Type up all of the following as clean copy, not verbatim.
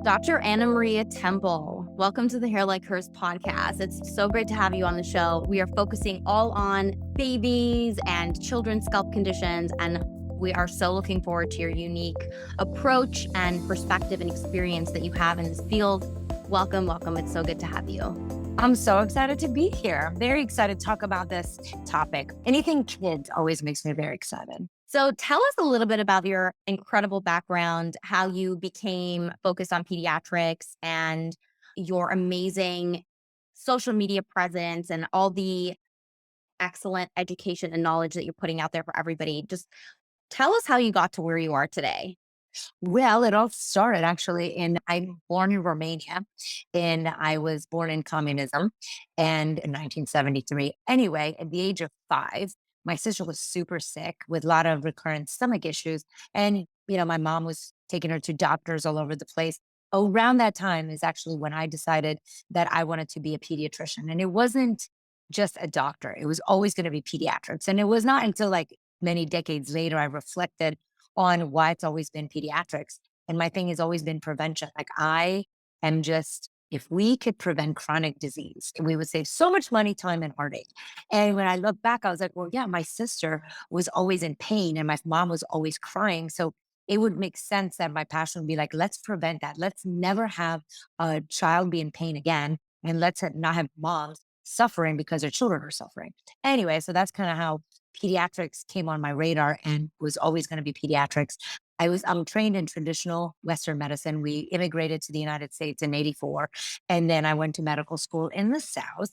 Dr. Anna Maria Temple, welcome to the Hair Like Hers podcast. It's so great to have you on the show. We are focusing all on babies and children's scalp conditions, and we are so looking forward to your unique approach and perspective and experience that you have in this field. Welcome, welcome. It's so good to have you. I'm so excited to be here. I'm very excited to talk about this topic. Anything kids always makes me very excited. So tell us a little bit about your incredible background, how you became focused on pediatrics and your amazing social media presence and all the excellent education and knowledge that you're putting out there for everybody. Just tell us how you got to where you are today. Well, it all started I'm born in Romania, and I was born in communism and in 1973. Anyway, at the age of 5, my sister was super sick with a lot of recurrent stomach issues. And, my mom was taking her to doctors all over the place. Around that time is actually when I decided that I wanted to be a pediatrician. And it wasn't just a doctor, it was always going to be pediatrics. And it was not until like many decades later I reflected on why it's always been pediatrics. And my thing has always been prevention. Like if we could prevent chronic disease, we would save so much money, time, and heartache. And when I look back, I was like, well, yeah, my sister was always in pain and my mom was always crying. So it would make sense that my passion would be like, let's prevent that. Let's never have a child be in pain again. And not have moms suffering because their children are suffering. Anyway, so that's kind of how pediatrics came on my radar and was always going to be pediatrics. I'm trained in traditional Western medicine. We immigrated to the United States in 84. And then I went to medical school in the South.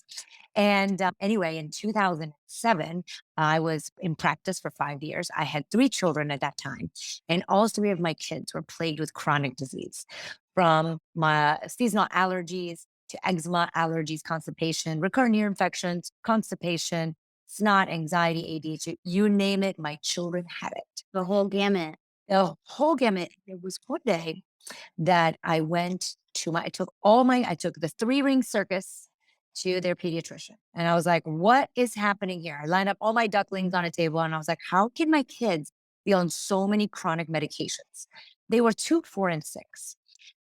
And anyway, in 2007, I was in practice for 5 years. I had 3 children at that time. And all 3 of my kids were plagued with chronic disease, from my seasonal allergies to eczema, allergies, constipation, recurrent ear infections, constipation, snot, anxiety, ADHD, you name it, my children had it. The whole gamut. The whole gamut. There was one day that I took the 3-ring circus to their pediatrician. And I was like, what is happening here? I lined up all my ducklings on a table and I was like, how can my kids be on so many chronic medications? They were 2, 4, and 6.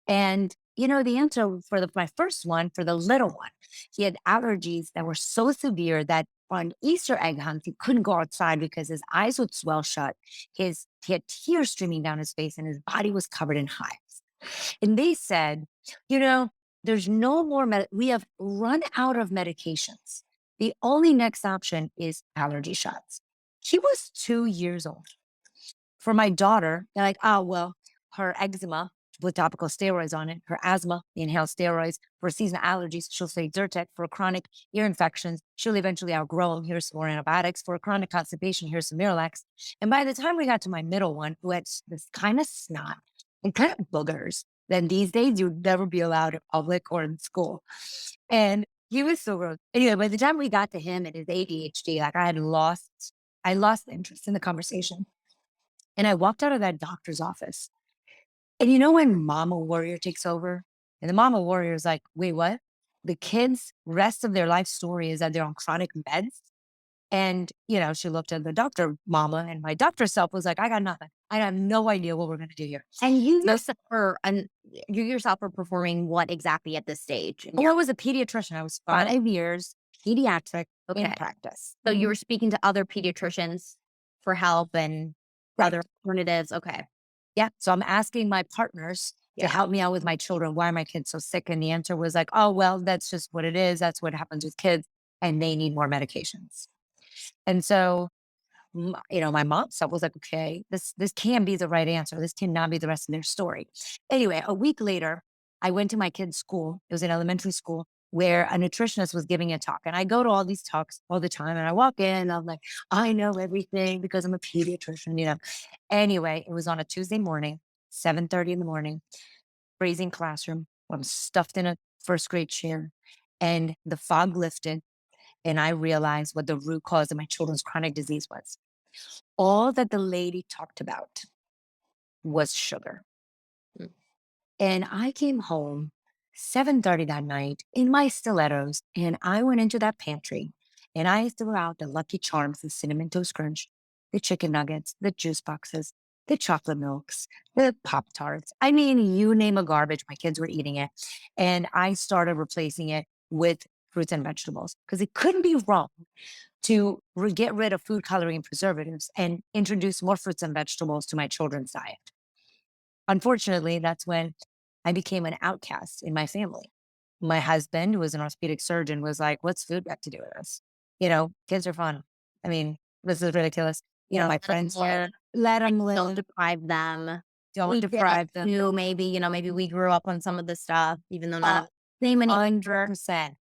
And the answer for my first one, for the little one, he had allergies that were so severe that on Easter egg hunts, he couldn't go outside because his eyes would swell shut. He had tears streaming down his face and his body was covered in hives. And they said, there's no more, we have run out of medications. The only next option is allergy shots. He was 2 years old. For my daughter, they're like, oh, well, her eczema with topical steroids on it, her asthma, the inhaled steroids, for seasonal allergies, she'll say Zyrtec. For chronic ear infections, she'll eventually outgrow them. Here's some more antibiotics. For chronic constipation, here's some Miralax. And by the time we got to my middle one, who had this kind of snot and kind of boogers, then these days you'd never be allowed in public or in school. And he was so gross. Anyway, by the time we got to him and his ADHD, like I lost interest in the conversation. And I walked out of that doctor's office. And when Mama Warrior takes over, and the Mama Warrior is like, wait, what? The kids' rest of their life story is that they're on chronic meds. And, she looked at the doctor, Mama, and my doctor self was like, I got nothing. I have no idea what we're going to do here. And you yourself are performing what exactly at this stage? I was a pediatrician. I was 5 years pediatric in practice. So you were speaking to other pediatricians for help and other alternatives. Okay. Yeah. So I'm asking my partners to help me out with my children. Why are my kids so sick? And the answer was like, oh, well, that's just what it is. That's what happens with kids. And they need more medications. And so, my mom was like, okay, this can be the right answer. This cannot be the rest of their story. Anyway, a week later, I went to my kid's school. It was an elementary school where a nutritionist was giving a talk. And I go to all these talks all the time. And I walk in and I'm like, I know everything because I'm a pediatrician, Anyway, it was on a Tuesday morning, 7:30 in the morning, freezing classroom. I'm stuffed in a first grade chair and the fog lifted. And I realized what the root cause of my children's chronic disease was. All that the lady talked about was sugar. Mm. And I came home 7:30 that night in my stilettos, and I went into that pantry and I threw out the Lucky Charms, the Cinnamon Toast Crunch, the chicken nuggets, the juice boxes. the chocolate milks, the Pop Tarts. I mean, you name a garbage, my kids were eating it. And I started replacing it with fruits and vegetables because it couldn't be wrong to get rid of food coloring and preservatives and introduce more fruits and vegetables to my children's diet. Unfortunately, that's when I became an outcast in my family. My husband, who was an orthopedic surgeon, was like, "What's food got to do with this? Kids are fun. I mean, this is ridiculous." My friends Or let them don't live. deprive them. Don't We did deprive them. too. Maybe we grew up on some of the stuff, even though none Uh, of same any 100%.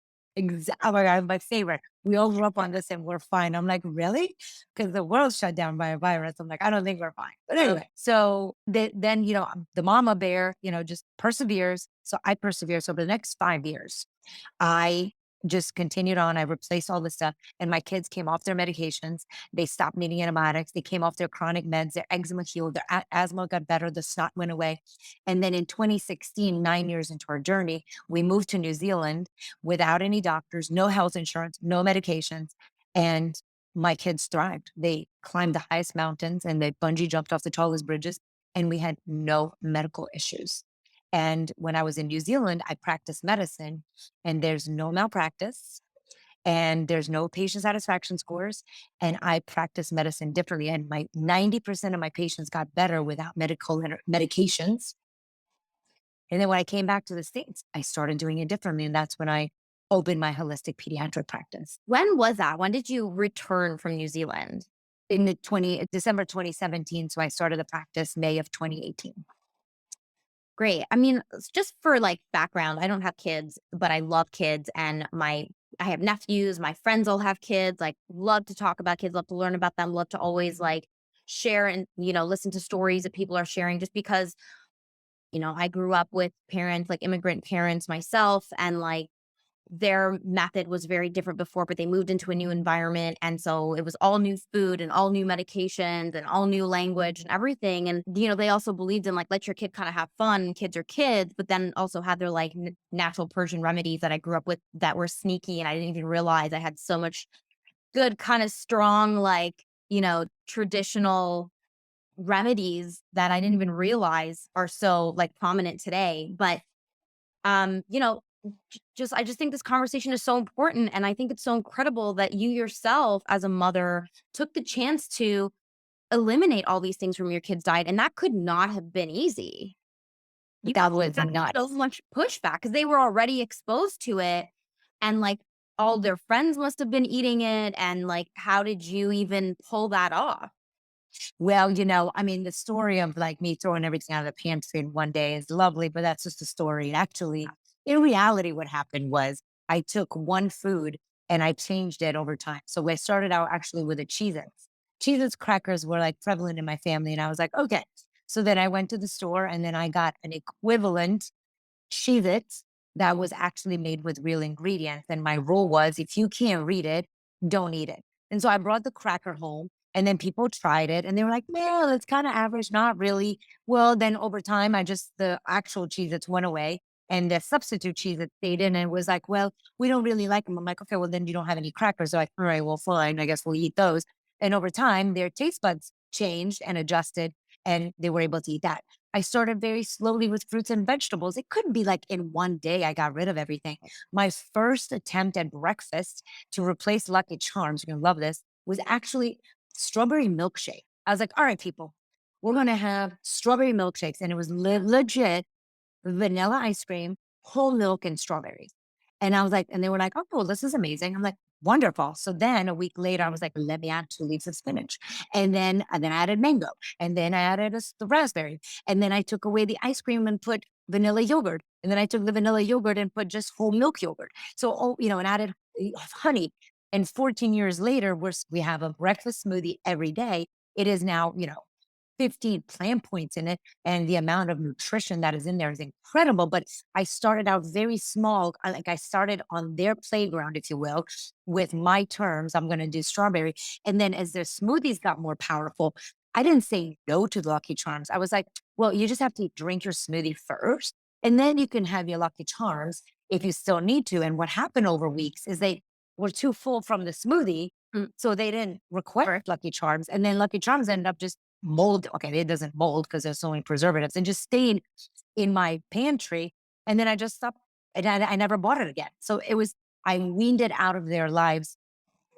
Oh my God, my favorite. We all grew up on this and we're fine. I'm like, really? Because the world's shut down by a virus. I'm like, I don't think we're fine. But anyway, so then, the mama bear, just perseveres. So I persevere. So for the next 5 years, I just continued on. I replaced all the stuff, and my kids came off their medications. They stopped needing antibiotics. They came off their chronic meds. Their eczema healed. Their asthma got better. The snot went away. And then in 2016, 9 years into our journey, we moved to New Zealand without any doctors, no health insurance, no medications. And my kids thrived. They climbed the highest mountains and they bungee jumped off the tallest bridges. And we had no medical issues. And when I was in New Zealand, I practiced medicine and there's no malpractice and there's no patient satisfaction scores. And I practice medicine differently. And my 90% of my patients got better without medications. And then when I came back to the States, I started doing it differently. And that's when I opened my holistic pediatric practice When was that? When did you return from New Zealand? in December 2017. So I started the practice May of 2018. Great. I mean, just for like background, I don't have kids, but I love kids and I have nephews, my friends all have kids, like love to talk about kids, love to learn about them, love to always like share and, listen to stories that people are sharing just because, I grew up with parents, like immigrant parents myself, and like their method was very different before, but they moved into a new environment. And so it was all new food and all new medications and all new language and everything. And, they also believed in like, let your kid kind of have fun. Kids are kids, but then also had their like natural Persian remedies that I grew up with that were sneaky. And I didn't even realize I had so much good, kind of strong, like, traditional remedies that I didn't even realize are so like prominent today. But I just think this conversation is so important. And I think it's so incredible that you yourself, as a mother, took the chance to eliminate all these things from your kid's diet. And that could not have been easy. That was Got nuts. so much pushback because they were already exposed to it. And like all their friends must have been eating it. And like, how did you even pull that off? Well, I mean, the story of like me throwing everything out of the pantry in one day is lovely, but that's just a story. Actually, in reality, what happened was I took one food and I changed it over time. So I started out actually with a Cheez-Its. Cheez-Its crackers were like prevalent in my family. And I was like, okay. So then I went to the store and then I got an equivalent Cheez-Its that was actually made with real ingredients. And my rule was if you can't read it, don't eat it. And so I brought the cracker home and then people tried it and they were like, "Man, it's kind of average, not really." Well, then over time, the actual Cheez-Its went away and the substitute Cheez-Its stayed in and it was like, "Well, we don't really like them." I'm like, "Okay, well, then you don't have any crackers." They're like, "All right, well, fine. I guess we'll eat those." And over time, their taste buds changed and adjusted and they were able to eat that. I started very slowly with fruits and vegetables. It couldn't be like in one day I got rid of everything. My first attempt at breakfast to replace Lucky Charms, you're gonna love this, was actually strawberry milkshake. I was like, all right, people, we're gonna have strawberry milkshakes. And it was legit vanilla ice cream, whole milk, and strawberries. And I was like, and they were like, "Oh, well, this is amazing." I'm like, wonderful. So then a week later, I was like, let me add 2 leaves of spinach. And then I added mango. And then I added the raspberry. And then I took away the ice cream and put vanilla yogurt. And then I took the vanilla yogurt and put just whole milk yogurt. So, and added honey. And 14 years later, we have a breakfast smoothie every day. It is now, 15 plant points in it. And the amount of nutrition that is in there is incredible. But I started out very small. I started on their playground, if you will, with my terms. I'm going to do strawberry. And then as their smoothies got more powerful, I didn't say no to the Lucky Charms. I was like, well, you just have to drink your smoothie first. And then you can have your Lucky Charms if you still need to. And what happened over weeks is they were too full from the smoothie. So they didn't require Lucky Charms. And then Lucky Charms ended up just mold. Okay, it doesn't mold because there's so many preservatives, and just stayed in my pantry. And then I just stopped, and I never bought it again. So I weaned it out of their lives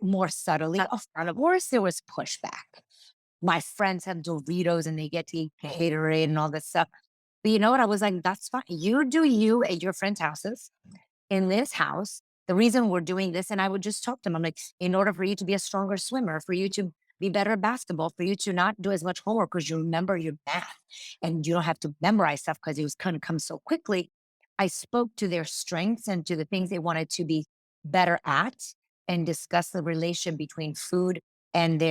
more subtly. Of course, there was pushback. My friends have Doritos and they get to eat Gatorade and all this stuff. But you know what? I was like, that's fine. You do you at your friends' houses. In this house, the reason we're doing this, and I would just talk to them. I'm like, in order for you to be a stronger swimmer, for you to be better at basketball, for you to not do as much homework because you remember your math and you don't have to memorize stuff because it was going to come so quickly. I spoke to their strengths and to the things they wanted to be better at and discuss the relation between food and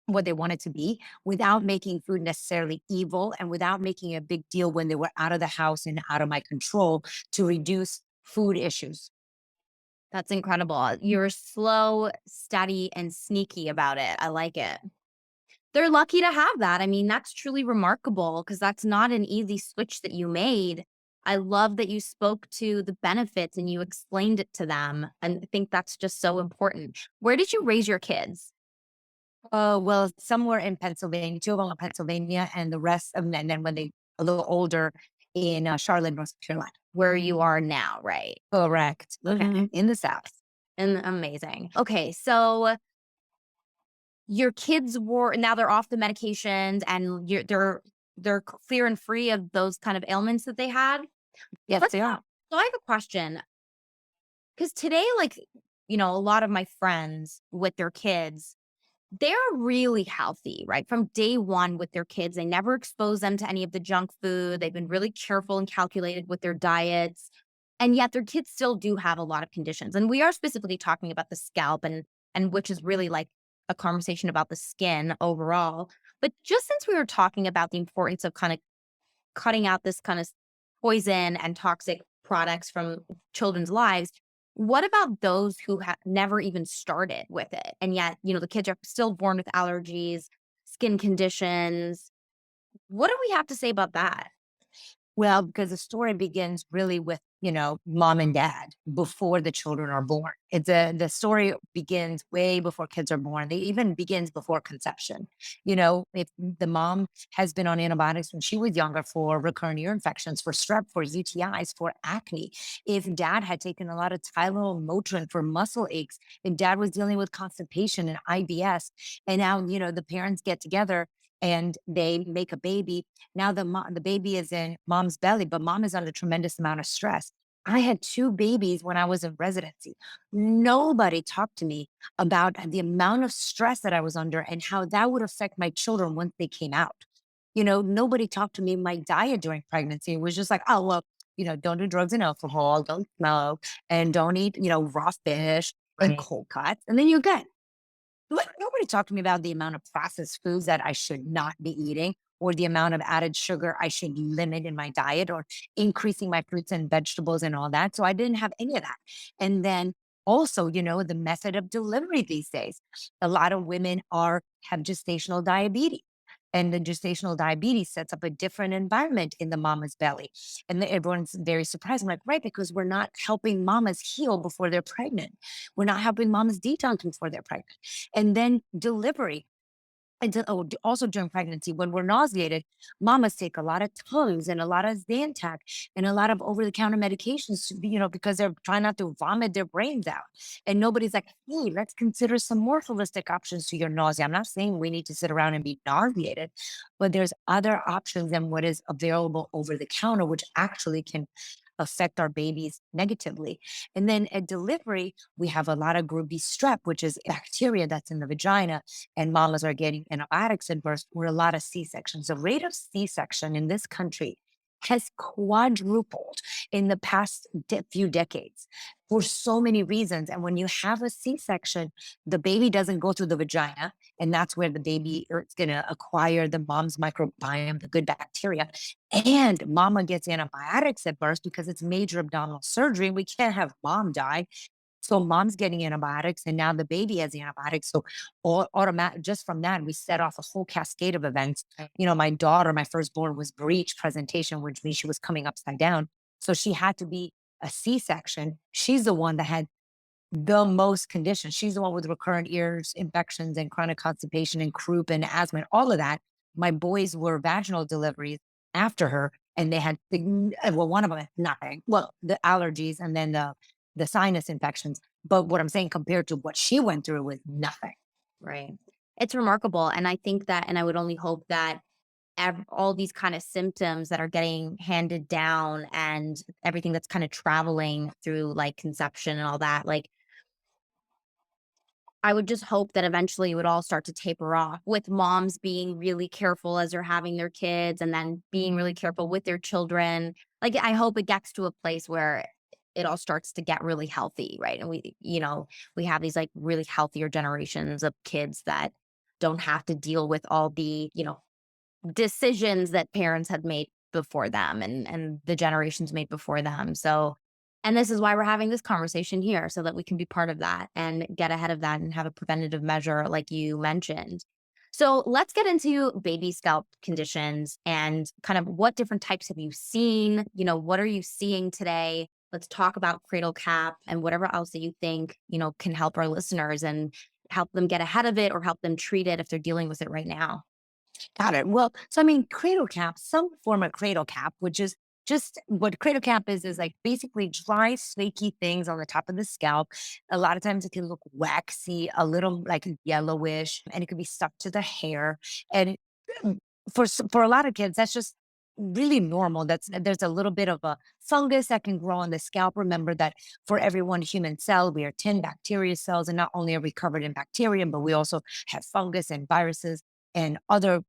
what they wanted to be without making food necessarily evil and without making a big deal when they were out of the house and out of my control to reduce food issues. That's incredible. You're slow, steady, and sneaky about it. I like it. They're lucky to have that. I mean, that's truly remarkable because that's not an easy switch that you made. I love that you spoke to the benefits and you explained it to them. And I think that's just so important. Where did you raise your kids? Well, somewhere in Pennsylvania, two of them in Pennsylvania, and the rest of them, and then when they a little older in Charlotte, North Carolina. Where you are now, right? Correct. Okay. In the South. And amazing. Okay, so your kids were now they're off the medications and they're clear and free of those kind of ailments that they had. Yes, Let's they are. talk. So I have a question because today, like a lot of my friends with their kids, they're really healthy, right? From day one with their kids, they never expose them to any of the junk food. They've been really careful and calculated with their diets. And yet their kids still do have a lot of conditions. And we are specifically talking about the scalp and which is really like a conversation about the skin overall. But just since we were talking about the importance of kind of cutting out this kind of poison and toxic products from children's lives, what about those who have never even started with it? And yet, the kids are still born with allergies, skin conditions. What do we have to say about that? Well, because the story begins really with, mom and dad before the children are born. The story begins way before kids are born. They even begins before conception. If the mom has been on antibiotics when she was younger for recurrent ear infections, for strep, for UTIs, for acne, if dad had taken a lot of Tylenol, Motrin for muscle aches, if dad was dealing with constipation and IBS, and now, the parents get together and they make a baby. Now the baby is in mom's belly, but mom is under tremendous amount of stress. I had two babies when I was in residency. Nobody talked to me about the amount of stress that I was under and how that would affect my children once they came out. Nobody talked to me my diet during pregnancy. It was just like, oh, well, don't do drugs and alcohol, don't smoke, and don't eat, raw fish and cold cuts. And then you're good. Nobody talked to me about the amount of processed foods that I should not be eating or the amount of added sugar I should limit in my diet or increasing my fruits and vegetables and all that. So I didn't have any of that. And then also, the method of delivery these days. A lot of women have gestational diabetes. And the gestational diabetes sets up a different environment in the mama's belly. And everyone's very surprised. I'm like, right, because we're not helping mamas heal before they're pregnant. We're not helping mamas detox before they're pregnant. And then delivery. Also during pregnancy, when we're nauseated, mamas take a lot of Tums and a lot of Zantac and a lot of over-the-counter medications, because they're trying not to vomit their brains out. And nobody's like, hey, let's consider some more holistic options to your nausea. I'm not saying we need to sit around and be nauseated, but there's other options than what is available over the counter, which actually can affect our babies negatively. And then at delivery, we have a lot of group B strep, which is bacteria that's in the vagina, and mamas are getting antibiotics at birth, or a lot of C-sections. The rate of C-section in this country has quadrupled in the past few decades for so many reasons. And when you have a C-section, the baby doesn't go through the vagina, and that's where the baby is going to acquire the mom's microbiome, the good bacteria. And mama gets antibiotics at birth because it's major abdominal surgery. We can't have mom die. So mom's getting antibiotics, and now the baby has antibiotics. So automatic, just from that, we set off a whole cascade of events. My daughter, my firstborn, was breech presentation, which means she was coming upside down. So she had to be a C-section. She's the one that had the most conditions. She's the one with recurrent ears infections and chronic constipation and croup and asthma and all of that. My boys were vaginal deliveries after her, and they had well, one of them had nothing. Well, the allergies and then the sinus infections. But what I'm saying compared to what she went through was nothing. Right. It's remarkable. And I think that, and I would only hope that all these kind of symptoms that are getting handed down and everything that's kind of traveling through like conception and all that, like I would just hope that eventually it would all start to taper off with moms being really careful as they're having their kids and then being really careful with their children. Like, I hope it gets to a place where it all starts to get really healthy, right? And we have these like really healthier generations of kids that don't have to deal with all the, decisions that parents had made before them and the generations made before them. So, and this is why we're having this conversation here so that we can be part of that and get ahead of that and have a preventative measure like you mentioned. So let's get into baby scalp conditions and kind of what different types have you seen? What are you seeing today? Let's talk about cradle cap and whatever else that you think, can help our listeners and help them get ahead of it or help them treat it if they're dealing with it right now. Got it. Well, so I mean, cradle cap, some form of cradle cap, which is just what cradle cap is like basically dry, flaky things on the top of the scalp. A lot of times it can look waxy, a little like yellowish, and it could be stuck to the hair. And mm, for a lot of kids, that's just really normal. There's a little bit of a fungus that can grow on the scalp. Remember that for every one human cell, we are 10 bacteria cells, and not only are we covered in bacteria, but we also have fungus and viruses and other,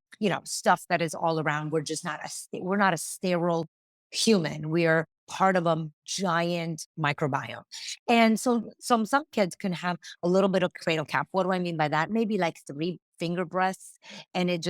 stuff that is all around. We're just not we're not a sterile human. We are part of a giant microbiome. And so some kids can have a little bit of cradle cap. What do I mean by that? Maybe like 3 finger breaths, and it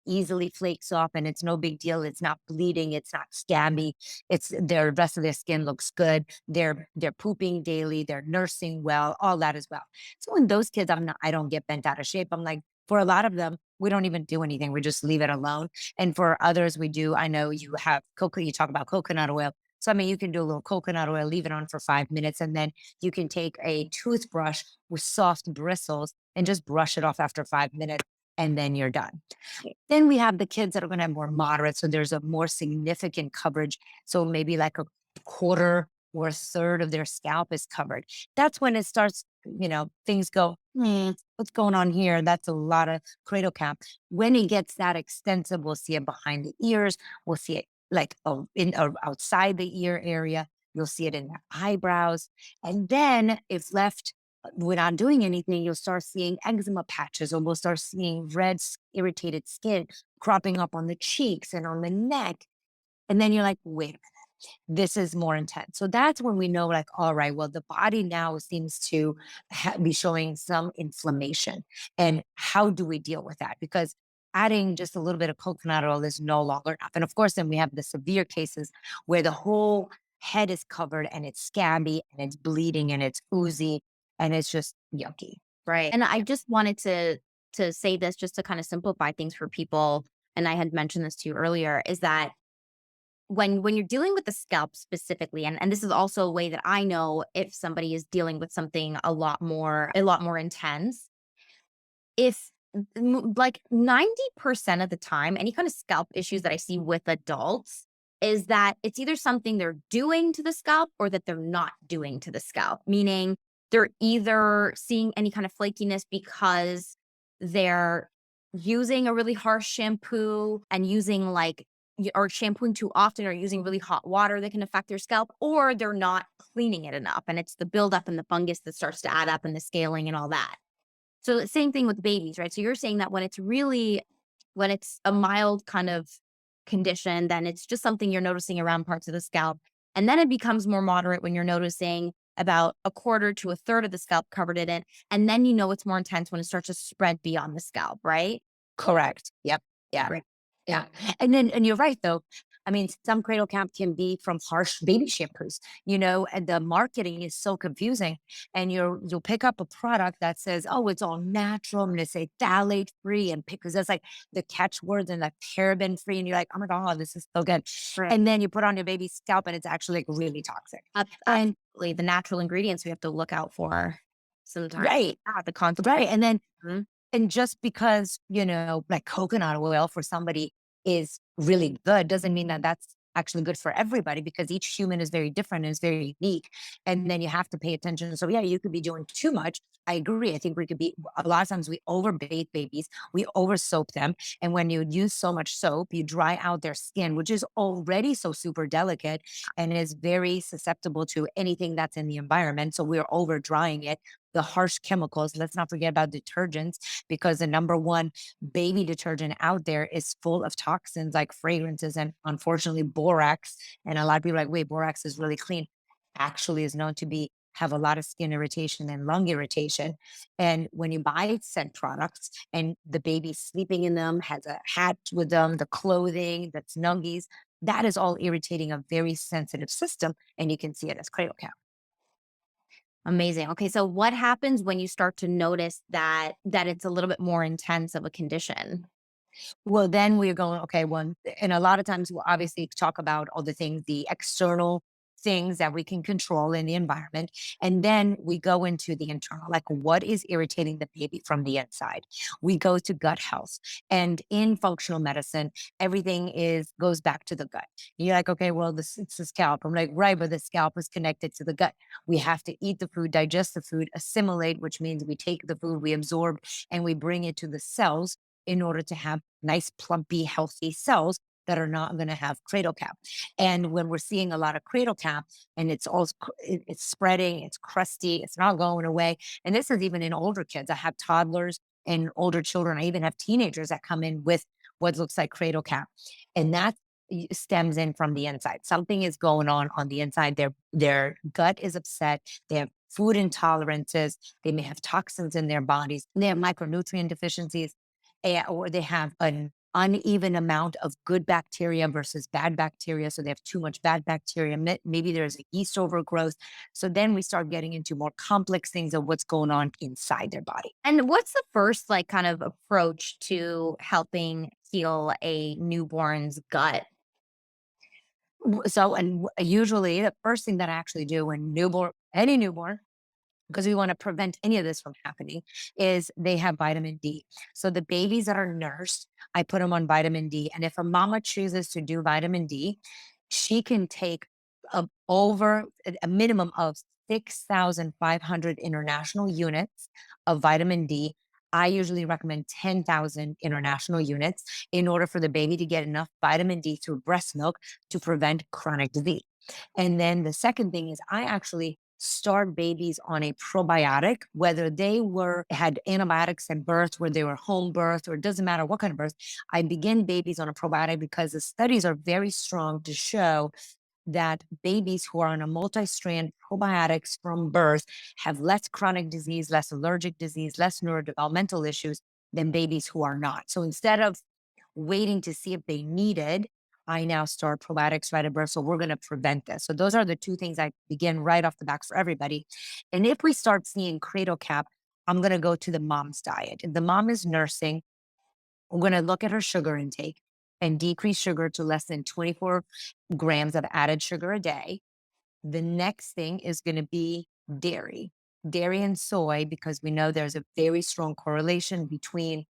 easily flakes off and it's no big deal. It's not bleeding, it's not scabby. It's their rest of their skin looks good. They're pooping daily, they're nursing well, all that as well. So in those kids, I don't get bent out of shape. I'm like, for a lot of them, we don't even do anything. We just leave it alone. And for others, we do. I know you have coconut, you talk about coconut oil. So, I mean, you can do a little coconut oil, leave it on for 5 minutes, and then you can take a toothbrush with soft bristles and just brush it off after 5 minutes, and then you're done. Then we have the kids that are going to have more moderate. So there's a more significant coverage. So maybe like a quarter or a third of their scalp is covered. That's when it starts, things go, what's going on here? That's a lot of cradle cap. When it gets that extensive, we'll see it behind the ears. We'll see it like in or outside the ear area. You'll see it in the eyebrows. And then if left without doing anything, you'll start seeing eczema patches, or we'll start seeing red, irritated skin cropping up on the cheeks and on the neck. And then you're like, wait a minute, this is more intense. So that's when we know, like, all right, well, the body now seems to be showing some inflammation. And how do we deal with that? Because adding just a little bit of coconut oil is no longer enough. And of course, then we have the severe cases where the whole head is covered and it's scabby and it's bleeding and it's oozy and it's just yucky. Right. And I just wanted to say this just to kind of simplify things for people. And I had mentioned this to you earlier, is that when you're dealing with the scalp specifically, and this is also a way that I know if somebody is dealing with something a lot more intense, if like 90% of the time, any kind of scalp issues that I see with adults is that it's either something they're doing to the scalp or that they're not doing to the scalp, meaning they're either seeing any kind of flakiness because they're using a really harsh shampoo and using or shampooing too often or using really hot water that can affect their scalp, or they're not cleaning it enough. And it's the buildup and the fungus that starts to add up and the scaling and all that. So the same thing with babies, right? So you're saying that when it's a mild kind of condition, then it's just something you're noticing around parts of the scalp. And then it becomes more moderate when you're noticing about a quarter to a third of the scalp covered in it. And then it's more intense when it starts to spread beyond the scalp, right? Correct. Yep. Yeah. Right. Yeah. And you're right, though. I mean, some cradle cap can be from harsh baby shampoos, and the marketing is so confusing. And you'll pick up a product that says, oh, it's all natural. I'm going to say phthalate free, and because that's like the catchwords, and like paraben free. And you're like, oh my God, this is so good. Right. And then you put on your baby's scalp and it's actually like really toxic. And absolutely. The natural ingredients we have to look out for sometimes. Right. The consequence. Right. And then, Mhm. and just because, like coconut oil for somebody is really good doesn't mean that that's actually good for everybody, because each human is very different and is very unique. And then you have to pay attention. So, yeah, you could be doing too much. I agree. I think we could be, a lot of times we overbathe babies, we over soap them. And when you use so much soap, you dry out their skin, which is already so super delicate and is very susceptible to anything that's in the environment. So we're over drying it. The harsh chemicals, let's not forget about detergents, because the number one baby detergent out there is full of toxins like fragrances and unfortunately borax. And a lot of people are like, wait, borax is really clean. Actually is known to be have a lot of skin irritation and lung irritation. And when you buy scent products and the baby's sleeping in them, has a hat with them, the clothing that's nuggies, that is all irritating a very sensitive system. And you can see it as cradle cap. Amazing. Okay, so what happens when you start to notice that it's a little bit more intense of a condition? Well, then we're going, okay, well, and a lot of times we'll obviously talk about all the things, the external things that we can control in the environment. And then we go into the internal, like what is irritating the baby from the inside. We go to gut health. And in functional medicine, everything goes back to the gut. You're like, okay, well, it's the scalp. I'm like, right, but the scalp is connected to the gut. We have to eat the food, digest the food, assimilate, which means we take the food, we absorb, and we bring it to the cells in order to have nice, plumpy, healthy cells that are not going to have cradle cap. And when we're seeing a lot of cradle cap and it's spreading, it's crusty, it's not going away. And this is even in older kids. I have toddlers and older children. I even have teenagers that come in with what looks like cradle cap. And that stems in from the inside. Something is going on the inside. Their gut is upset. They have food intolerances. They may have toxins in their bodies. They have micronutrient deficiencies, or they have an uneven amount of good bacteria versus bad bacteria. So they have too much bad bacteria. Maybe there's a yeast overgrowth. So then we start getting into more complex things of what's going on inside their body. And what's the first like kind of approach to helping heal a newborn's gut? So, and usually the first thing that I actually do when any newborn, because we want to prevent any of this from happening, is they have vitamin D. So the babies that are nursed, I put them on vitamin D. And if a mama chooses to do vitamin D, she can take over a minimum of 6,500 international units of vitamin D. I usually recommend 10,000 international units in order for the baby to get enough vitamin D through breast milk to prevent chronic disease. And then the second thing is I actually start babies on a probiotic, whether they had antibiotics at birth, where they were home birth, or it doesn't matter what kind of birth. I begin babies on a probiotic because the studies are very strong to show that babies who are on a multi-strand probiotics from birth have less chronic disease, less allergic disease, less neurodevelopmental issues than babies who are not. So instead of waiting to see if they need it, I now start probiotics right at birth. So we're going to prevent this. So those are the two things I begin right off the back for everybody. And if we start seeing cradle cap, I'm going to go to the mom's diet. If the mom is nursing, we're going to look at her sugar intake and decrease sugar to less than 24 grams of added sugar a day. The next thing is going to be dairy and soy, because we know there's a very strong correlation between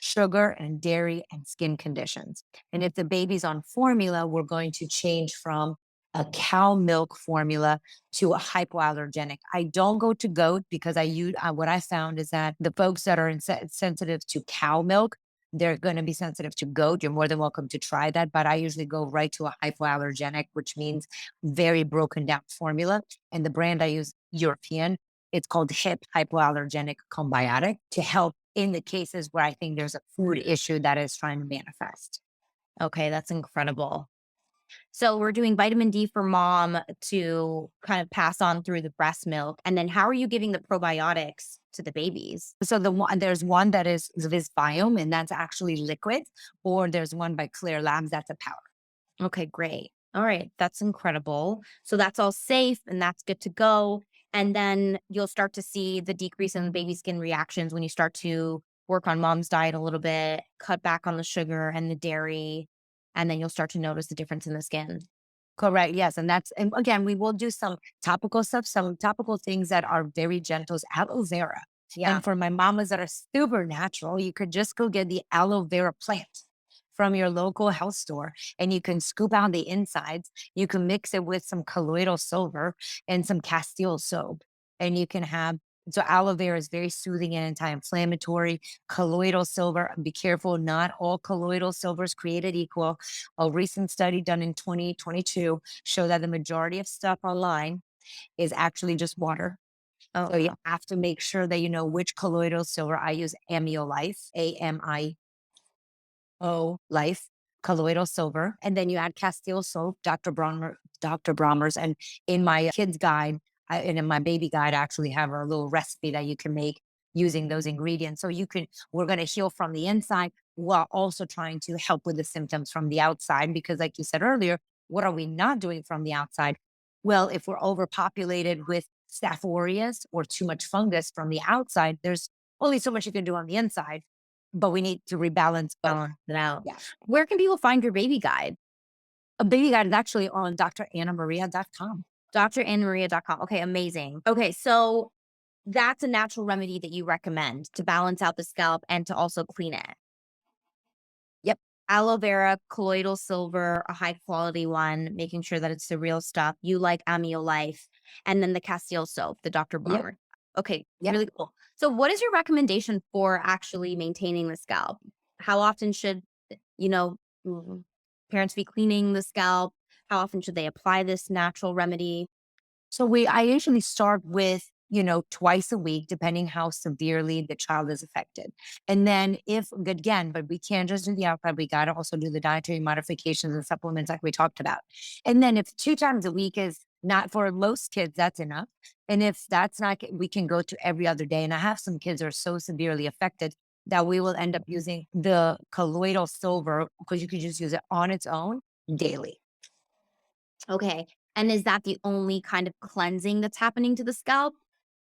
sugar and dairy and skin conditions. And if the baby's on formula, we're going to change from a cow milk formula to a hypoallergenic. I don't go to goat because what I found is that the folks that are sensitive to cow milk, they're going to be sensitive to goat. You're more than welcome to try that, but I usually go right to a hypoallergenic, which means very broken down formula. And the brand I use, European, it's called HIP, hypoallergenic combiotic, to help in the cases where I think there's a food issue that is trying to manifest. Okay, that's incredible. So we're doing vitamin D for mom to kind of pass on through the breast milk. And then how are you giving the probiotics to the babies? So there's one that is Visbiome, and that's actually liquid, or there's one by Clear Labs that's a powder. Okay, great. All right, that's incredible. So that's all safe and that's good to go. And then you'll start to see the decrease in the baby skin reactions when you start to work on mom's diet a little bit, cut back on the sugar and the dairy, and then you'll start to notice the difference in the skin. Correct. Yes. And again, we will do some topical stuff, some topical things that are very gentle, is aloe vera. Yeah. And for my mamas that are super natural, you could just go get the aloe vera plant from your local health store and you can scoop out the insides. You can mix it with some colloidal silver and some Castile soap. And you can have, so aloe vera is very soothing and anti-inflammatory. Colloidal silver, be careful, not all colloidal silver is created equal. A recent study done in 2022 showed that the majority of stuff online is actually just water. Oh, So you have to make sure that you know which colloidal silver. I use Amiolife, Life, colloidal silver. And then you add Castile soap, Dr. Brommer's. And in my kids guide, and in my baby guide, I actually have a little recipe that you can make using those ingredients. So we're going to heal from the inside while also trying to help with the symptoms from the outside. Because like you said earlier, what are we not doing from the outside? Well, if we're overpopulated with Staph aureus or too much fungus from the outside, there's only so much you can do on the inside, but we need to rebalance both. balance it out. Yeah. Where can people find your baby guide? A baby guide is actually on drannamaria.com. drannamaria.com. Okay, amazing. Okay, so that's a natural remedy that you recommend to balance out the scalp and to also clean it. Yep. Aloe vera, colloidal silver, a high quality one, making sure that it's the real stuff. You like Amiolife, and then the Castile soap, the Dr. Yep. Balmer. Okay, Yep. really cool. So, what is your recommendation for actually maintaining the scalp? How often should you know mm, parents be cleaning the scalp? How often should they apply this natural remedy? So I usually start with, twice a week, depending how severely the child is affected. And then but we can't just do the outside, we got to also do the dietary modifications and supplements like we talked about. And then if 2 times a week is not for most kids, that's enough. And if that's not, we can go to every other day. And I have some kids that are so severely affected that we will end up using the colloidal silver because you can just use it on its own daily. Okay, and is that the only kind of cleansing that's happening to the scalp?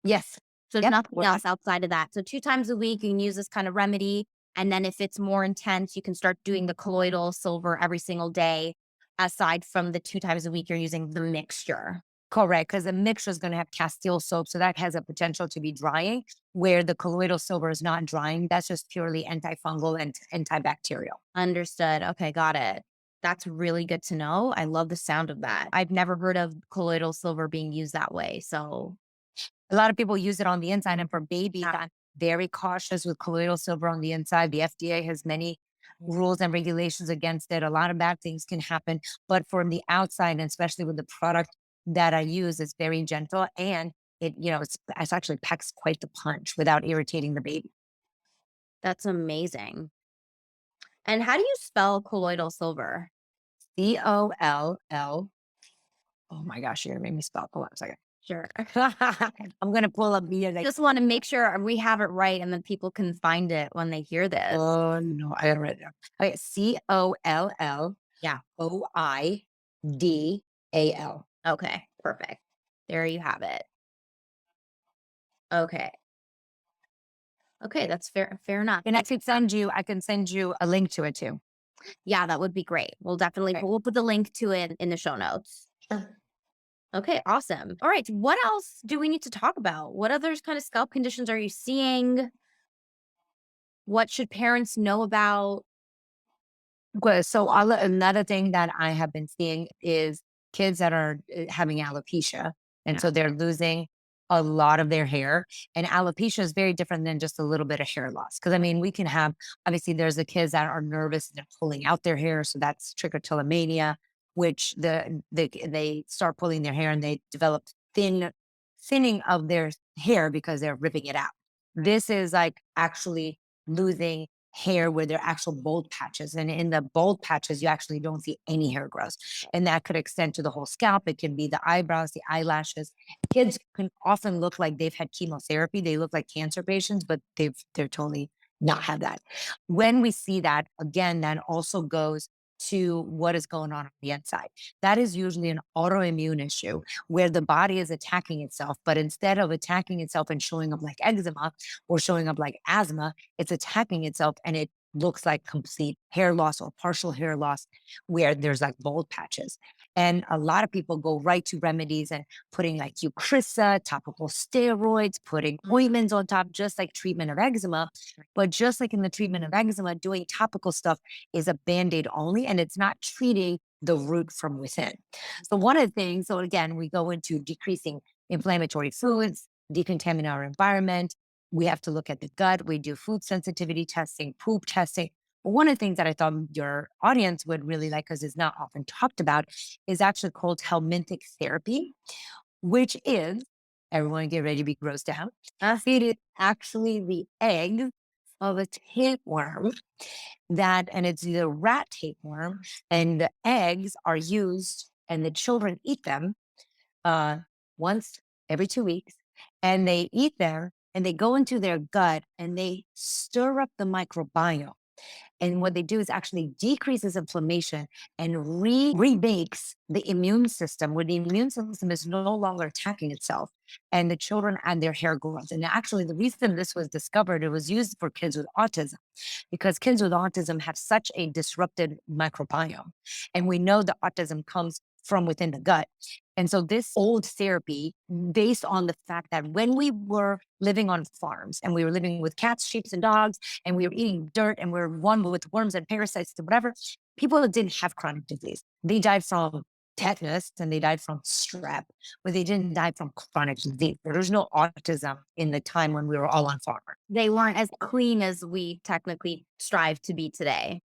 Yes. So there's Yep. nothing else outside of that. So 2 times a week, you can use this kind of remedy, and then if it's more intense, you can start doing the colloidal silver every single day, aside from the 2 times a week you're using the mixture. Correct, because the mixture is going to have Castile soap, so that has a potential to be drying, where the colloidal silver is not drying. That's just purely antifungal and antibacterial. Understood. Okay, got it. That's really good to know. I love the sound of that. I've never heard of colloidal silver being used that way, so A lot of people use it on the inside, and for babies, Yeah. I'm very cautious with colloidal silver on the inside. The FDA has many rules and regulations against it. A lot of bad things can happen, but from the outside, and especially with the product that I use, it's very gentle and it's actually packs quite the punch without irritating the baby. that's amazing. And how do you spell colloidal silver? COLL. Oh my gosh, you're gonna make me spell. Hold on a second. Sure. I'm gonna pull up the like. Just want to make sure we have it right and then people can find it when they hear this. Oh no, I gotta write it down. Okay, COLL. Yeah. OIDAL. Okay, perfect. There you have it. Okay. Okay, that's fair enough. And I can send you a link to it too. Yeah, that would be great. We'll definitely Okay. we'll put the link to it in the show notes. Sure. Okay, awesome. All right, what else do we need to talk about? What other kind of scalp conditions are you seeing? What should parents know about? Good. So another thing that I have been seeing is kids that are having alopecia. And Yeah. so they're losing a lot of their hair. And alopecia is very different than just a little bit of hair loss. Because I mean, we can have, obviously, there's the kids that are nervous and they're pulling out their hair. So that's trichotillomania, which they start pulling their hair and they develop thinning of their hair because they're ripping it out. This is like actually losing hair where there are actual bald patches. And in the bald patches, you actually don't see any hair growth. And that could extend to the whole scalp. It can be the eyebrows, the eyelashes. Kids can often look like they've had chemotherapy. They look like cancer patients, but they're totally not have that. When we see that, again, that also goes to what is going on the inside. That is usually an autoimmune issue where the body is attacking itself, but instead of attacking itself and showing up like eczema or showing up like asthma, it's attacking itself and it looks like complete hair loss or partial hair loss where there's like bald patches. And a lot of people go right to remedies and putting like Eucrisa, topical steroids, putting ointments on top, just like treatment of eczema. But just like in the treatment of eczema, doing topical stuff is a band-aid only, and it's not treating the root from within. So one of the things, so again, we go into decreasing inflammatory foods, decontaminate our environment. We have to look at the gut. We do food sensitivity testing, poop testing. But one of the things that I thought your audience would really like, because it's not often talked about, is actually called helminthic therapy, which is, everyone get ready to be grossed out. It is actually the egg of a tapeworm and it's the rat tapeworm, and the eggs are used and the children eat them once every 2 weeks, and they eat them and they go into their gut and they stir up the microbiome. And what they do is actually decreases inflammation and remakes the immune system, where the immune system is no longer attacking itself, and the children and their hair grows. And actually, the reason this was discovered, it was used for kids with autism, because kids with autism have such a disrupted microbiome. And we know that autism comes from within the gut. And so this old therapy, based on the fact that when we were living on farms and we were living with cats, sheep, and dogs, and we were eating dirt and we were one with worms and parasites and whatever, people that didn't have chronic disease, they died from tetanus and they died from strep, but they didn't die from chronic disease. There's no autism in the time when we were all on farm. They weren't as clean as we technically strive to be today.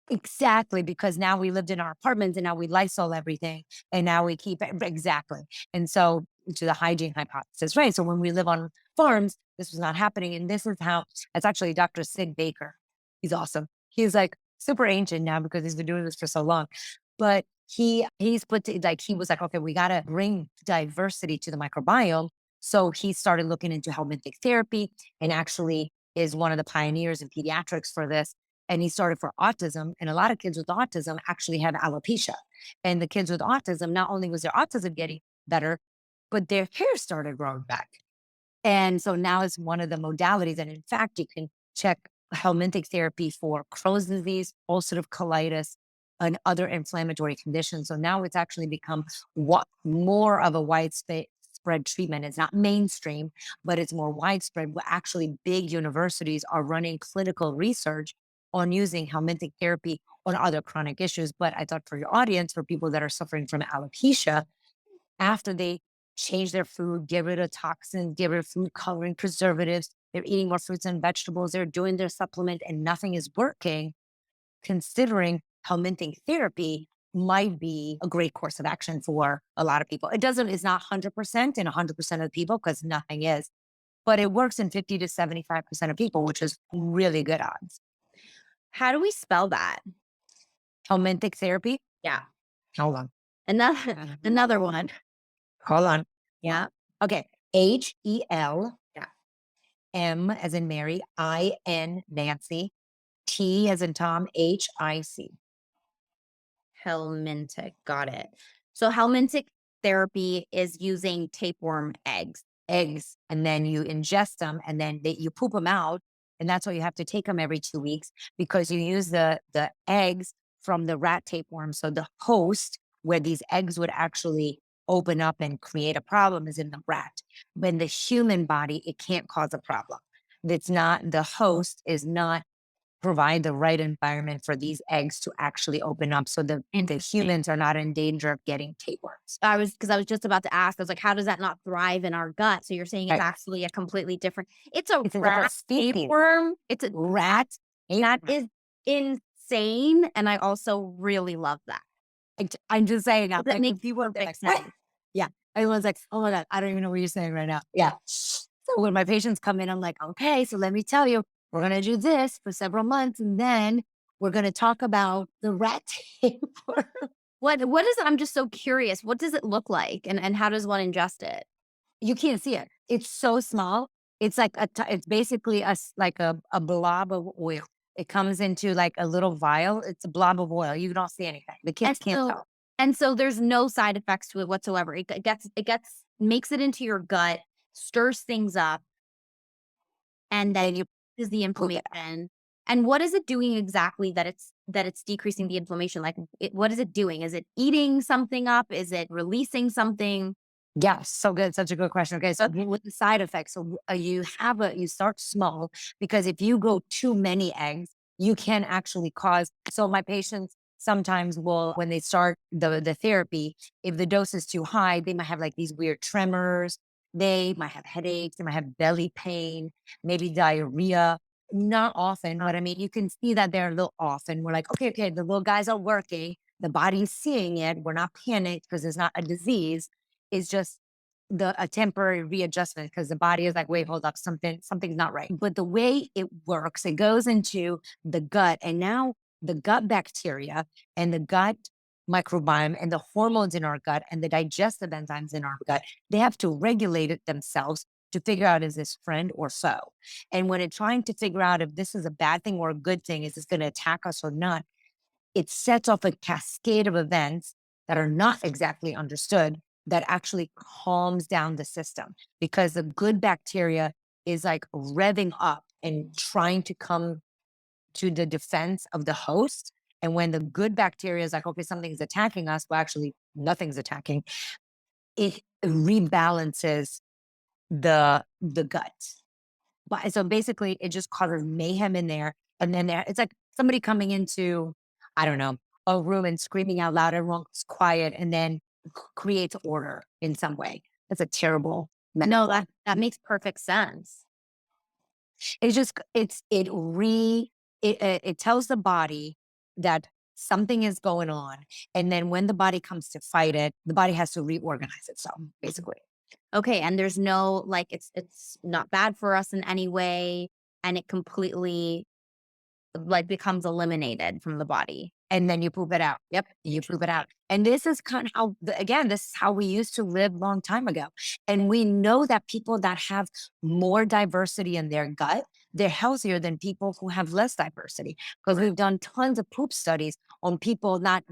Exactly, because now we lived in our apartments and now we Lysol everything and now we keep it. Exactly. And so to the hygiene hypothesis, right? So when we live on farms, this was not happening. And this is how, it's actually Dr. Sid Baker. He's awesome. He's like super ancient now because he's been doing this for so long. But he's put to, like, he was like, okay, we got to bring diversity to the microbiome. So he started looking into helminthic therapy and actually is one of the pioneers in pediatrics for this. And he started for autism. And a lot of kids with autism actually have alopecia. And the kids with autism, not only was their autism getting better, but their hair started growing back. And so now it's one of the modalities. And in fact, you can check helminthic therapy for Crohn's disease, ulcerative colitis, and other inflammatory conditions. So now it's actually become more of a widespread treatment. It's not mainstream, but it's more widespread. Actually, big universities are running clinical research on using helminthic therapy on other chronic issues. But I thought for your audience, for people that are suffering from alopecia, after they change their food, get rid of toxins, get rid of food coloring, preservatives, they're eating more fruits and vegetables, they're doing their supplement and nothing is working, considering helminthic therapy might be a great course of action for a lot of people. It's not 100% in 100% of the people, because nothing is, but it works in 50 to 75% of people, which is really good odds. How do we spell that? Helminthic therapy? Yeah. Hold on. Another one. Hold on. Yeah. Okay. HEL. Yeah. M as in Mary, IN Nancy, T as in Tom, HIC. Helminthic. Got it. So helminthic therapy is using tapeworm eggs. And then you ingest them and then you poop them out. And that's why you have to take them every 2 weeks, because you use the eggs from the rat tapeworm. So the host where these eggs would actually open up and create a problem is in the rat. But in the human body, it can't cause a problem. The host is not provide the right environment for these eggs to actually open up. So the humans are not in danger of getting tapeworms. I was just about to ask, I was like, how does that not thrive in our gut? So you're saying it's actually a completely different, it's a rat tapeworm. It's a rat. That is insane. And I also really love that. I'm just saying now, that makes people like, yeah. Everyone's like, oh my God, I don't even know what you're saying right now. Yeah. So when my patients come in, I'm like, okay, so let me tell you, we're going to do this for several months. And then we're going to talk about the rat tapeworm. What is it? I'm just so curious. What does it look like? And how does one ingest it? You can't see it. It's so small. It's like it's basically like a blob of oil. It comes into like a little vial. It's a blob of oil. You don't see anything. The kids can't tell. And so there's no side effects to it whatsoever. It makes it into your gut, stirs things up, and then you is the inflammation. And what is it doing exactly that it's decreasing the inflammation? Like, what is it doing? Is it eating something up? Is it releasing something? Yes, so good. Such a good question. Okay, so with the side effects, so you start small because if you go too many eggs, you can actually cause. So my patients sometimes will, when they start the therapy, if the dose is too high, they might have like these weird tremors. They might have headaches. They might have belly pain, maybe diarrhea. Not often, but I mean, you can see that they're a little off, and we're like, okay, the little guys are working. The body's seeing it. We're not panicked because it's not a disease, is just a temporary readjustment because the body is like, wait, hold up, something's not right. But the way it works, it goes into the gut, and now the gut bacteria and the gut microbiome and the hormones in our gut and the digestive enzymes in our gut, they have to regulate it themselves to figure out, is this friend or foe? And when it's trying to figure out if this is a bad thing or a good thing, is this going to attack us or not, it sets off a cascade of events that are not exactly understood that actually calms down the system, because the good bacteria is like revving up and trying to come to the defense of the host. And when the good bacteria is like, okay, something's attacking us, well, actually, nothing's attacking, it rebalances the gut. But so basically, it just causes mayhem in there. And then it's like somebody coming into, I don't know, a room and screaming out loud. Everyone's quiet, and then creates order in some way. That's a terrible No, metaphor. that makes perfect sense. It's just it tells the body that something is going on, and then when the body comes to fight it, the body has to reorganize itself, basically. Okay, and there's no, like, it's not bad for us in any way, and it completely, like, becomes eliminated from the body. And then you poop it out. Yep, you poop it out. And this is kind of how, again, this is how we used to live long time ago. And we know that people that have more diversity in their gut, they're healthier than people who have less diversity. Because we've done tons of poop studies on people, not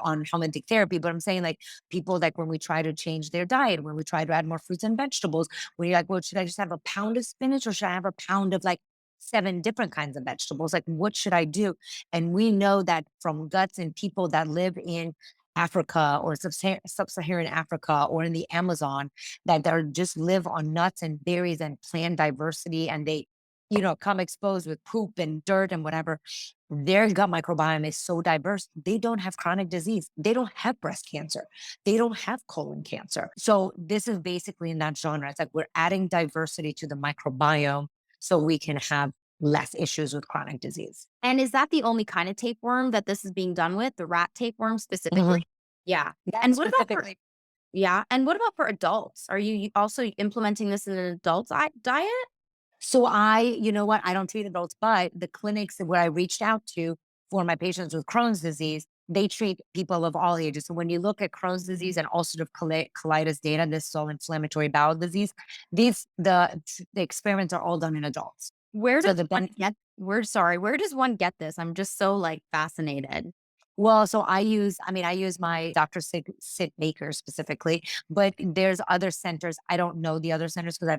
on homeopathic therapy, but I'm saying like people, like when we try to change their diet, when we try to add more fruits and vegetables, when you're like, well, should I just have a pound of spinach or should I have a pound of like 7 different kinds of vegetables? Like, what should I do? And we know that from guts in people that live in Africa or sub-Saharan Africa or in the Amazon, that they just live on nuts and berries and plant diversity, and they, come exposed with poop and dirt and whatever. Their gut microbiome is so diverse. They don't have chronic disease. They don't have breast cancer. They don't have colon cancer. So this is basically in that genre. It's like we're adding diversity to the microbiome so we can have less issues with chronic disease. And is that the only kind of tapeworm that this is being done with, the rat tapeworm specifically? Mhm. Yeah. Yeah, And what about specifically. and what about for adults? Are you also implementing this in an adult's diet? So you know what? I don't treat adults, but the clinics where I reached out to for my patients with Crohn's disease, they treat people of all ages. So when you look at Crohn's disease and ulcerative colitis data, this is all inflammatory bowel disease. The experiments are all done in adults. Where So does where does one get this? I'm just so, like, fascinated. well, so I use my Dr. Sid Baker specifically, but there's other centers. I don't know the other centers because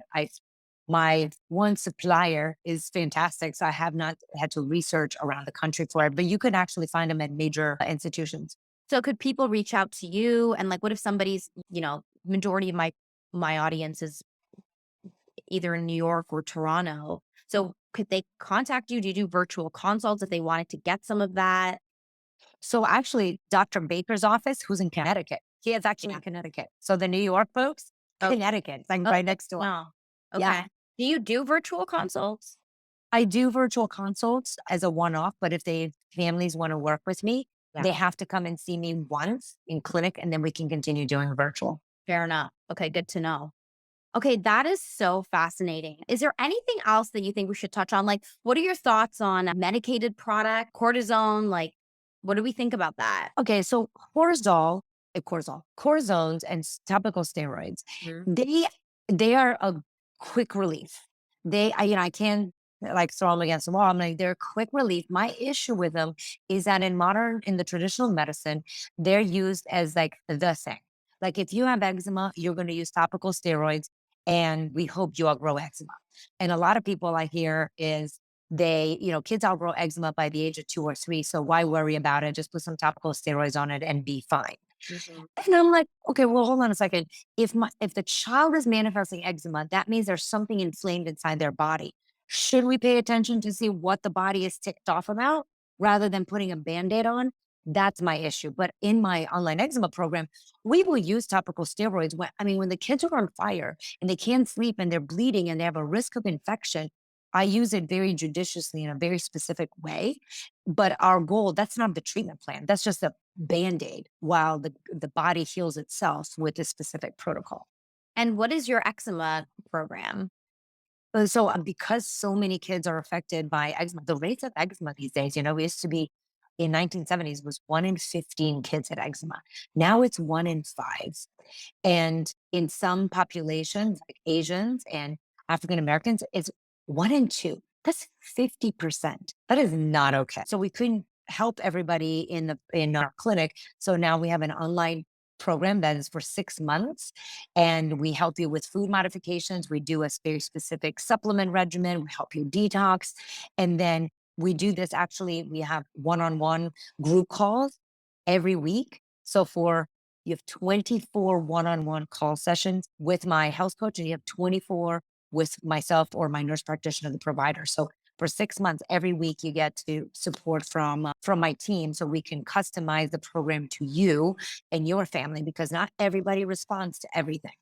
my one supplier is fantastic. So I have not had to research around the country for it, but you can actually find them at major institutions. So could people reach out to you? And, like, what if somebody's, majority of my audience is either in New York or Toronto. So could they contact you? Do you do virtual consults if they wanted to get some of that? So actually, Dr. Baker's office, who's in Connecticut, he is actually in Connecticut. So the New York folks, Oh, Connecticut, it's like right next door. wow. Yeah. Okay. Do you do virtual consults? I do virtual consults as a one-off, but if families want to work with me, Yeah. they have to come and see me once in clinic, and then we can continue doing virtual. Fair enough. Okay, good to know. Okay, that is so fascinating. Is there anything else that you think we should touch on? Like, what are your thoughts on a medicated product, cortisone? Like, what do we think about that? Okay, so cortisones and topical steroids, Mhm. they are a quick relief. I can't like throw them against the wall. I'm like, they're a quick relief. My issue with them is that in the traditional medicine, they're used as like the thing. Like if you have eczema, you're going to use topical steroids, and we hope you outgrow eczema. And a lot of people I hear is kids outgrow eczema by the age of 2 or 3. So why worry about it? Just put some topical steroids on it and be fine. Mhm. And I'm like, okay, well, hold on a second. If the child is manifesting eczema, that means there's something inflamed inside their body. Should we pay attention to see what the body is ticked off about rather than putting a Band-Aid on? That's my issue. But in my online eczema program, we will use topical steroids when the kids are on fire and they can't sleep and they're bleeding and they have a risk of infection. I use it very judiciously in a very specific way. But our goal, that's not the treatment plan. That's just a Band-Aid while the body heals itself with a specific protocol. And what is your eczema program? So because so many kids are affected by eczema, the rates of eczema these days, we used to be in 1970s was 1 in 15 kids had eczema. Now it's 1 in 5. And in some populations, like Asians and African Americans, it's 1 in 2. That's 50%. That is not okay. So we couldn't help everybody in our clinic. So now we have an online program that is for 6 months, and we help you with food modifications. We do a very specific supplement regimen. We help you detox, and then we do this. Actually, we have one-on-one group calls every week. So you have 24 one-on-one call sessions with my health coach, and you have 24 with myself or my nurse practitioner, the provider. So for 6 months, every week, you get to support from my team, so we can customize the program to you and your family, because not everybody responds to everything.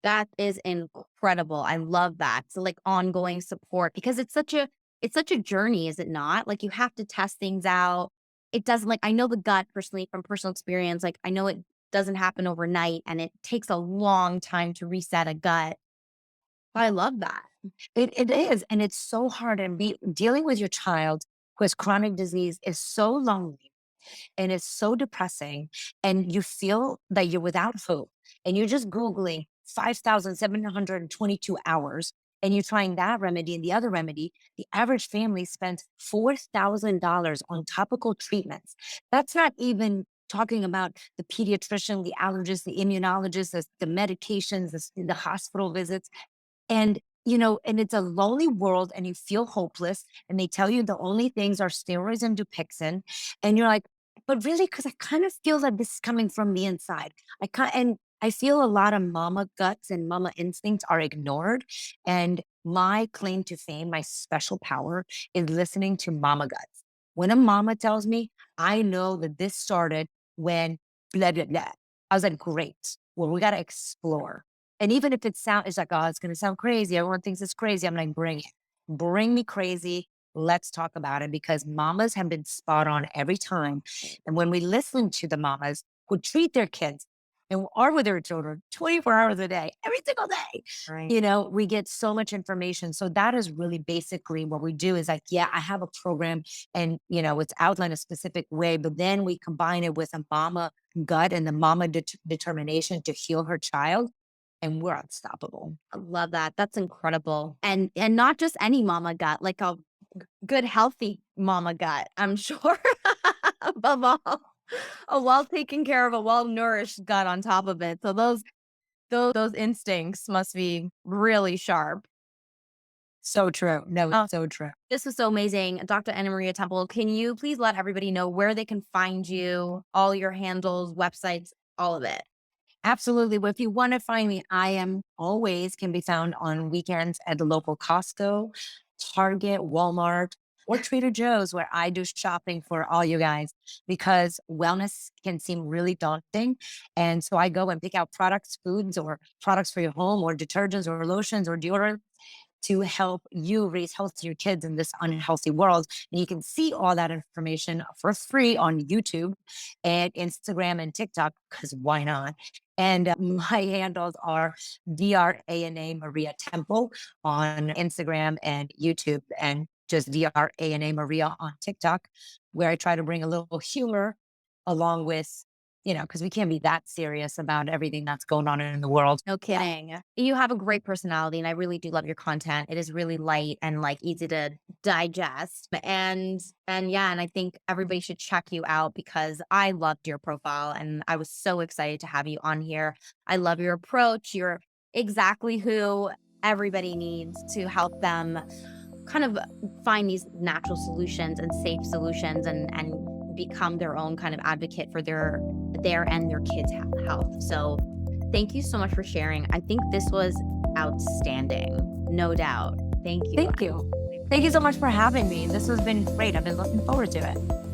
That is incredible. I love that. So like ongoing support, because it's such a journey, is it not? Like you have to test things out. It doesn't, like, I know the gut personally from personal experience, like I know it doesn't happen overnight and it takes a long time to reset a gut. I love that. It is, and it's so hard. And dealing with your child who has chronic disease is so lonely and it's so depressing, and you feel that you're without hope, and you're just Googling 5,722 hours, and you're trying that remedy and the other remedy. The average family spends $4,000 on topical treatments. That's not even talking about the pediatrician, the allergist, the immunologist, the medications, the hospital visits. And it's a lonely world, and you feel hopeless, and they tell you the only things are steroids and Dupixent. And you're like, but really, because I kind of feel that this is coming from the inside. And I feel a lot of mama guts and mama instincts are ignored. And my claim to fame, my special power, is listening to mama guts. When a mama tells me, I know that this started when blah, blah, blah. I was like, great. Well, we got to explore. And even if it's like, oh, it's going to sound crazy. Everyone thinks it's crazy. I'm like, bring it. Bring me crazy. Let's talk about it, because mamas have been spot on every time. And when we listen to the mamas who treat their kids and are with their children 24 hours a day, every single day, Right. we get so much information. So that is really basically what we do, is like, yeah, I have a program, and, it's outlined a specific way, but then we combine it with a mama gut and the mama determination to heal her child, and we're unstoppable. I love that. That's incredible. And not just any mama gut, like a good healthy mama gut, I'm sure. Above all, a well taken care of, a well nourished gut on top of it. So those instincts must be really sharp. So true. No, Oh, it's so true. this was so amazing. Dr. Anna Maria Temple, can you please let everybody know where they can find you, all your handles, websites, all of it? Absolutely. Well, if you want to find me, I am always can be found on weekends at the local Costco, Target, Walmart, or Trader Joe's, where I do shopping for all you guys, because wellness can seem really daunting. And so I go and pick out products, foods, or products for your home, or detergents, or lotions, or deodorant, to help you raise healthier kids in this unhealthy world. And you can see all that information for free on YouTube and Instagram and TikTok, because why not? And my handles are DRANA Maria Temple on Instagram and YouTube, and just DRANA Maria on TikTok, where I try to bring a little humor along with, because we can't be that serious about everything that's going on in the world. No kidding. You have a great personality, and I really do love your content. It is really light and like easy to digest. And yeah, and I think everybody should check you out, because I loved your profile and I was so excited to have you on here. I love your approach. You're exactly who everybody needs to help them kind of find these natural solutions and safe solutions and become their own kind of advocate for their and their kids' health. So thank you so much for sharing. I think this was outstanding, no doubt. Thank you. Thank you. Thank you so much for having me. This has been great. I've been looking forward to it.